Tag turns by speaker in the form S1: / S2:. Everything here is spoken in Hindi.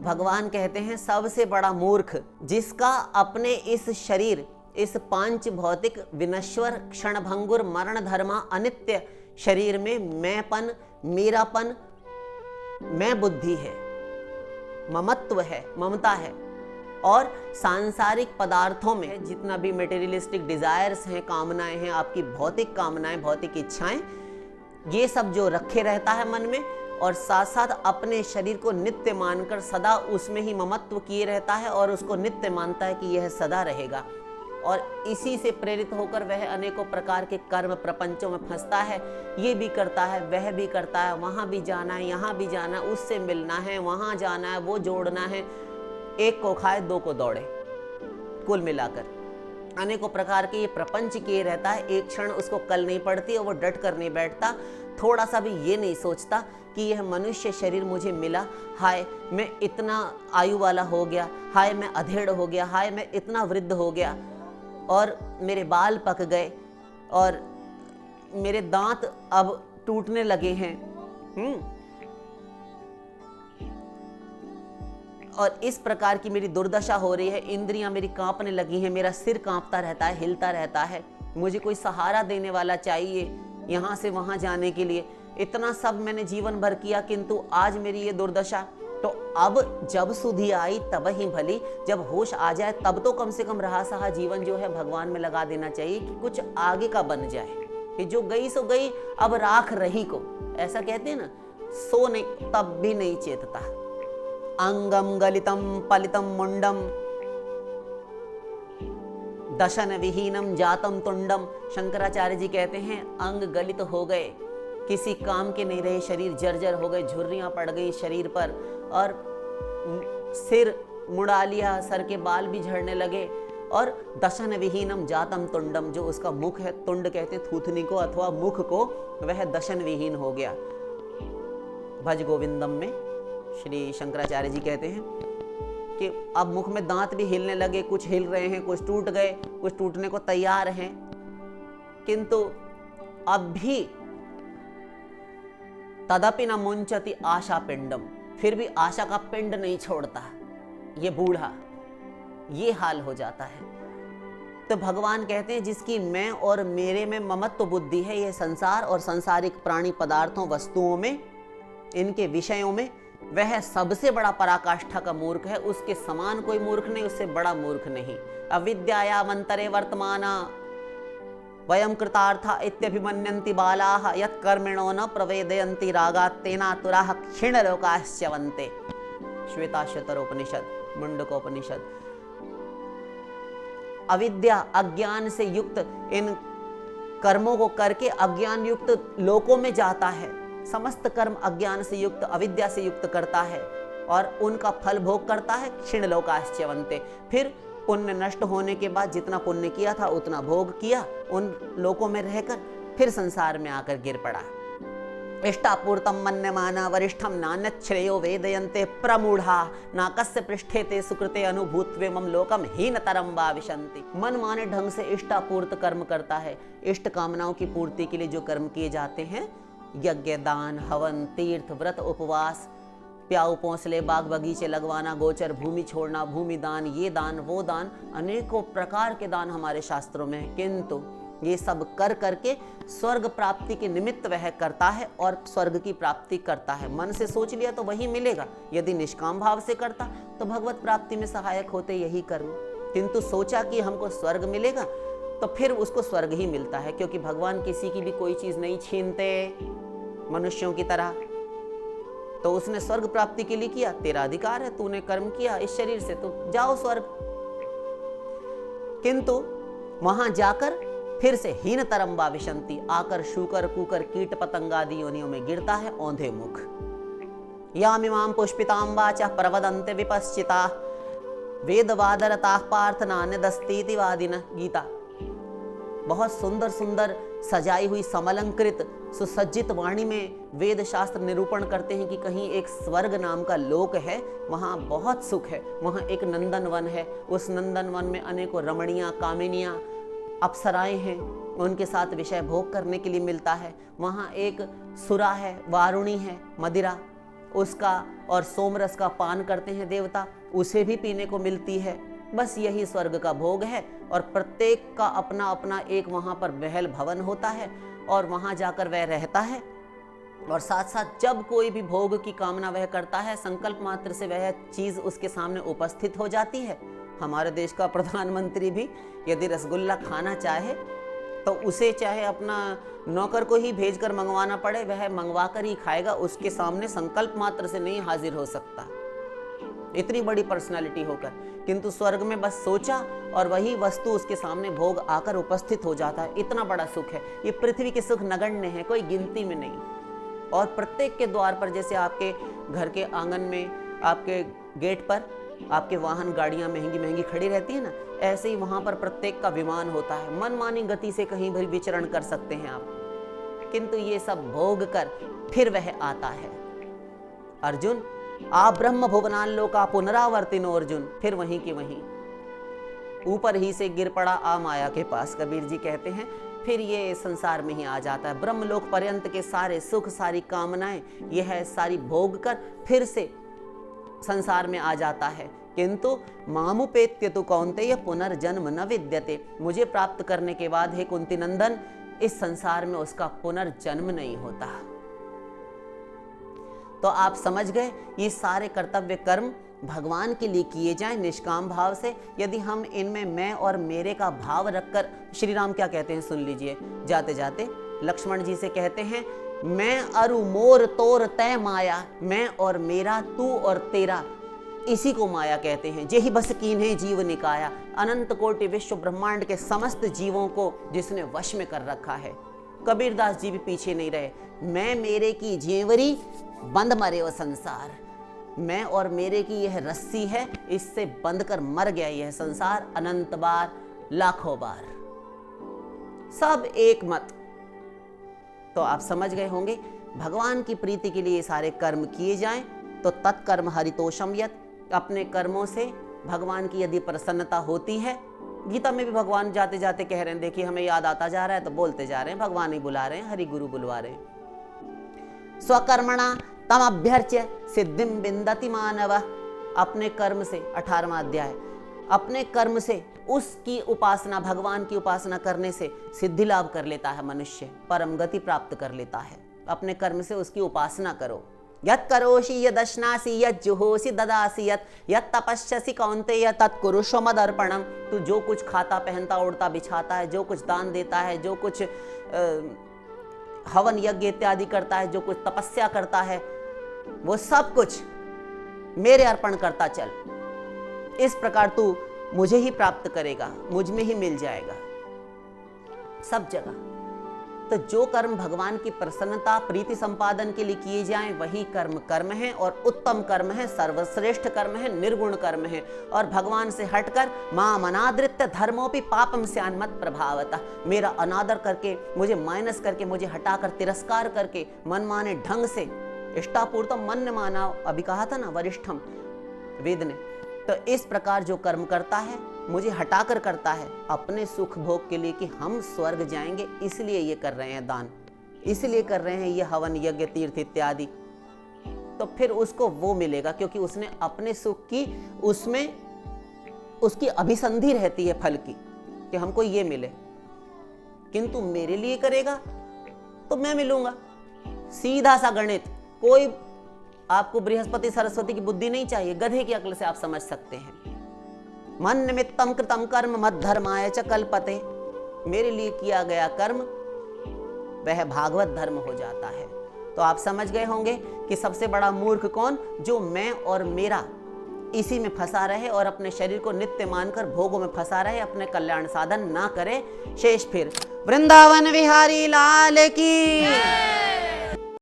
S1: भगवान कहते हैं सबसे बड़ा मूर्ख जिसका अपने इस शरीर, इस पांच भौतिक विनश्वर क्षणभंगुर मरण धर्मा अनित्य शरीर में मैंपन, मेरापन, मैं बुद्धि है, ममत्व है, ममता है, और सांसारिक पदार्थों में जितना भी मटेरियलिस्टिक डिजायर्स हैं, कामनाएं हैं, आपकी भौतिक कामनाएं, भौतिक इच्छाएं, ये सब जो रखे रहता है मन में, और साथ साथ अपने शरीर को नित्य मानकर सदा उसमें ही ममत्व किए रहता है और उसको नित्य मानता है कि यह सदा रहेगा, और इसी से प्रेरित होकर वह अनेकों प्रकार के कर्म प्रपंचों में फंसता है। ये भी करता है, वह भी करता है, वहाँ भी जाना है, यहाँ भी जाना है, उससे मिलना है, वहाँ जाना है, वो जोड़ना है, एक को खाए दो को दौड़े, कुल मिलाकर अनेकों प्रकार के ये प्रपंच किए रहता है। एक क्षण उसको कल नहीं पड़ती और वो डट कर नहीं बैठता, थोड़ा सा भी ये नहीं सोचता कि यह मनुष्य शरीर मुझे मिला, हाय मैं इतना आयु वाला हो गया, हाय मैं अधेड़ हो गया, हाय मैं इतना वृद्ध हो गया, और मेरे बाल पक गए, और मेरे दांत अब टूटने लगे हैं, और इस प्रकार की मेरी दुर्दशा हो रही है, इंद्रियां मेरी कांपने लगी हैं, मेरा सिर कांपता रहता है, हिलता रहता है, मुझे कोई सहारा देने वाला चाहिए यहाँ से वहाँ जाने के लिए। इतना सब मैंने जीवन भर किया, किंतु आज मेरी ये दुर्दशा। तो अब जब सुधि आई तब ही भली, जब होश आ जाए तब तो कम से कम रहा सहा जीवन जो है भगवान में लगा देना चाहिए कि कुछ आगे का बन जाए, कि जो गई सो गई, अब राख रही को, ऐसा कहते हैं ना, सो नहीं तब भी नहीं चेतता। अंगम गलितम पलितम मुंडम दशन विहीनम जातम तुंडम। शंकराचार्य जी कहते हैं अंग गलित हो गए, किसी काम के नहीं रहे, शरीर जर्जर हो गए, झुर्रियां पड़ गई शरीर पर, और सिर मुड़ा लिया, सर के बाल भी झड़ने लगे, और दशन विहीनम जातम तुंडम, जो उसका मुख है, तुंड कहते हैं थूथनी को अथवा मुख को, वह दशन विहीन हो गया। भज गोविंदम में श्री शंकराचार्य जी कहते हैं कि अब मुख में दांत भी हिलने लगे, कुछ हिल रहे हैं, कुछ टूट गए, कुछ टूटने को तैयार हैं, किंतु अब भी तदपि न मुंचति आशा पिंडम, फिर भी आशा का पिंड नहीं छोड़ता ये बूढ़ा, ये हाल हो जाता है। तो भगवान कहते हैं जिसकी मैं और मेरे में ममत्व बुद्धि है, यह संसार और सांसारिक प्राणी पदार्थों, वस्तुओं में, इनके विषयों में, वह सबसे बड़ा पराकाष्ठा का मूर्ख है। उसके समान कोई मूर्ख नहीं, उससे बड़ा मूर्ख नहीं। अविद्याया मंतरे वर्तमाना वयम कृतार्था इत्यभिमन्यन्ति बालाः यत् कर्मिणो न प्रवेदयन्ति रागात् तेनातुराः क्षीणलोकाश्च्यवन्ते। श्वेताश्वतरोपनिषद, मुंडकोपनिषद। अविद्या, अज्ञान से युक्त इन कर्मों को करके अज्ञान युक्त लोकों में जाता है। समस्त कर्म अज्ञान से युक्त, अविद्या से युक्त करता है और उनका फल भोग करता है। क्षीण लोकाश्च्यवन्ते, फिर पुण्य नष्ट होने के बाद जितना पुण्य किया था उतना भोग किया, उन लोकों में रहकर फिर संसार में आकर गिर पड़ा। इष्टापूर्तम मन्यमाना वरिष्ठम नान्यत् श्रेयो वेदयन्ते प्रमूढ़ा नाकस्य पृष्ठे ते सुकृते अनुभूत्वे मम लोकम हीनतरम भाविषन्ति। मन माने ढंग से इष्टापूर्त कर्म करता है। इष्ट कामनाओं की पूर्ति के लिए जो कर्म किए जाते हैं, यज्ञ, दान, हवन, तीर्थ, व्रत, उपवास, प्याऊ पौंसले, बाग बगीचे लगवाना, गोचर भूमि छोड़ना, भूमि दान, ये दान, वो दान, अनेकों प्रकार के दान हमारे शास्त्रों में है। किंतु ये सब कर करके स्वर्ग प्राप्ति के निमित्त वह करता है और स्वर्ग की प्राप्ति करता है। मन से सोच लिया तो वही मिलेगा। यदि निष्काम भाव से करता तो भगवत प्राप्ति में सहायक होते यही कर्म। किंतु सोचा कि हमको स्वर्ग मिलेगा तो फिर उसको स्वर्ग ही मिलता है, क्योंकि भगवान किसी की भी कोई चीज नहीं छीनते मनुष्यों की तरह। तो उसने स्वर्ग प्राप्ति के लिए किया, तेरा अधिकार है, तूने कर्म किया इस शरीर से तो जाओ स्वर्ग। किंतु वहां जाकर फिर से हीन तरम भाविषन्ति, आकर शूकर, कुकर, कीट पतंग आदि योनियों में गिरता है औंधे मुख। यामिमां पुष्पितां वाचा प्रवदन्ते विपश्चिता वेदवादरताः पार्थ नान्यदस्तीति वादिनः। गीता। बहुत सुंदर सुंदर सजाई हुई समलंकृत सुसज्जित वाणी में वेद शास्त्र निरूपण करते हैं कि कहीं एक स्वर्ग नाम का लोक है, वहाँ बहुत सुख है, वहाँ एक नंदन वन है, उस नंदन वन में अनेकों रमणियाँ, कामिनियाँ, अप्सराएं हैं, उनके साथ विषय भोग करने के लिए मिलता है। वहाँ एक सुरा है, वारुणी है, मदिरा, उसका और सोमरस का पान करते हैं देवता, उसे भी पीने को मिलती है। बस यही स्वर्ग का भोग है और प्रत्येक का अपना अपना एक वहाँ पर महल भवन होता है और वहाँ जाकर वह रहता है। और साथ साथ जब कोई भी भोग की कामना वह करता है, संकल्प मात्र से वह चीज़ उसके सामने उपस्थित हो जाती है। हमारे देश का प्रधानमंत्री भी यदि रसगुल्ला खाना चाहे तो उसे चाहे अपना नौकर को ही भेजकर मंगवाना पड़े, वह मंगवा कर ही खाएगा, उसके सामने संकल्प मात्र से नहीं हाजिर हो सकता, इतनी बड़ी पर्सनालिटी होकर। किंतु स्वर्ग में बस सोचा और वही वस्तु उसके सामने भोग आकर उपस्थित हो जाता है। इतना बड़ा सुख है। ये पृथ्वी के सुख नगण्य है, कोई गिनती में नहीं। और प्रत्येक के द्वार पर, जैसे आपके घर के आंगन में, आपके गेट पर आपके वाहन गाड़ियां महंगी महंगी खड़ी रहती है ना, ऐसे ही वहां पर प्रत्येक का विमान होता है। मनमानी गति से कहीं भी विचरण कर सकते हैं आप, किंतु ये सब भोग कर फिर वह आता है। अर्जुन, आ ब्रह्म भुवनान लोका पुनरावर्तिनो अर्जुन, फिर वहीं की वहीं ऊपर ही से गिर पड़ा आ माया के पास, कबीर जी कहते हैं, फिर ये संसार में ही आ जाता है। ब्रह्मलोक पर्यंत के सारे सुख, सारी कामनाएं, यह है सारी भोग कर फिर से संसार में आ जाता है। किंतु मामुपेत्य तु कौन्तेय पुनर्जन्म न विद्यते, मुझे प्राप्त करने के बाद हे कुंती नंदन, इस संसार में उसका पुनर्जन्म नहीं होता। तो आप समझ गए, ये सारे कर्तव्य कर्म भगवान के लिए किए जाएं निष्काम भाव से। यदि हम इनमें मैं और मेरे का भाव रखकर, श्री राम क्या कहते हैं सुन लीजिए, जाते जाते लक्ष्मण जी से कहते हैं, मैं अरु मोर तोर तय माया, मैं और मेरा, तू और तेरा, इसी को माया कहते हैं। जेहि बस कीन्हे जीव निकाया, अनंत कोटि विश्व ब्रह्मांड के समस्त जीवों को जिसने वश में कर रखा है। कबीरदास जी भी पीछे नहीं रहे, मैं मेरे की जेवरी बंद मरे वो संसार, मैं और मेरे की यह रस्सी है, इससे बंद कर मर गया यह संसार अनंत बार, लाखों बार, सब एक मत। तो आप समझ गए होंगे, भगवान की प्रीति के लिए सारे कर्म किए जाएं तो तत्कर्म हरितोषम यत्, अपने कर्मों से भगवान की यदि प्रसन्नता होती है। गीता में भी भगवान जाते जाते कह रहे हैं, देखिए हमें याद आता जा रहा है तो बोलते जा रहे हैं, भगवान ही बुला रहे हैं, हरि गुरु बुलवा रहे हैं। स्वकर्मणा तम अभ्यर्च्य सिद्धिम विन्दति मानव, अपने कर्म से, 18वां अध्याय, अपने कर्म से उसकी उपासना, भगवान की उपासना करने से सिद्धि लाभ कर लेता है मनुष्य, परम गति प्राप्त कर लेता है। अपने कर्म से उसकी उपासना करो। यत् करोषि यदश्नासि यत् जुहोसि ददासि यत् तपस्यसि कौन्तेय तत् कुरुष्व मदर्पणम, तू जो कुछ खाता, पहनता, उड़ता, बिछाता है, जो कुछ दान देता है, जो कुछ हवन यज्ञ इत्यादि करता है, जो कुछ तपस्या करता है, वो सब कुछ मेरे अर्पण करता चल। इस प्रकार तू मुझे ही प्राप्त करेगा, मुझ में ही मिल जाएगा सब जगह। तो जो कर्म भगवान की प्रसन्नता, प्रीति संपादन के लिए किए जाएं, वही कर्म कर्म है और उत्तम कर्म है, सर्वश्रेष्ठ कर्म है, निर्गुण कर्म है। और भगवान से हटकर माम अनादृत्य धर्मोपि पापम स्यान्मत प्रभावतः, मेरा अनादर करके, मुझे माइनस करके, मुझे हटाकर, तिरस्कार करके, मनमाने ढंग से, इष्टापूर्तम मन माना, अभी कहा था ना वरिष्ठम वेद ने। तो इस प्रकार जो कर्म करता है, मुझे हटाकर करता है अपने सुख भोग के लिए कि हम स्वर्ग जाएंगे, इसलिए ये कर रहे हैं दान, इसलिए कर रहे हैं ये हवन यज्ञ तीर्थ इत्यादि, तो फिर उसको वो मिलेगा, क्योंकि उसने अपने सुख की, उसमें उसकी अभिसंधि रहती है फल की कि हमको ये मिले। किंतु मेरे लिए करेगा तो मैं मिलूंगा, सीधा सा गणित। कोई आपको बृहस्पति सरस्वती की बुद्धि नहीं चाहिए, गधे की अक्ल से आप समझ सकते हैं। मन निमित्तम कृतम कर्म मद धर्माय च कल्पते, मेरे लिए किया गया कर्म वह भागवत धर्म हो जाता है। तो आप समझ गए होंगे कि सबसे बड़ा मूर्ख कौन, जो मैं और मेरा इसी में फंसा रहे और अपने शरीर को नित्य मानकर भोगों में फंसा रहे, अपने कल्याण साधन ना करे। शेष फिर वृंदावन विहारी लाल की।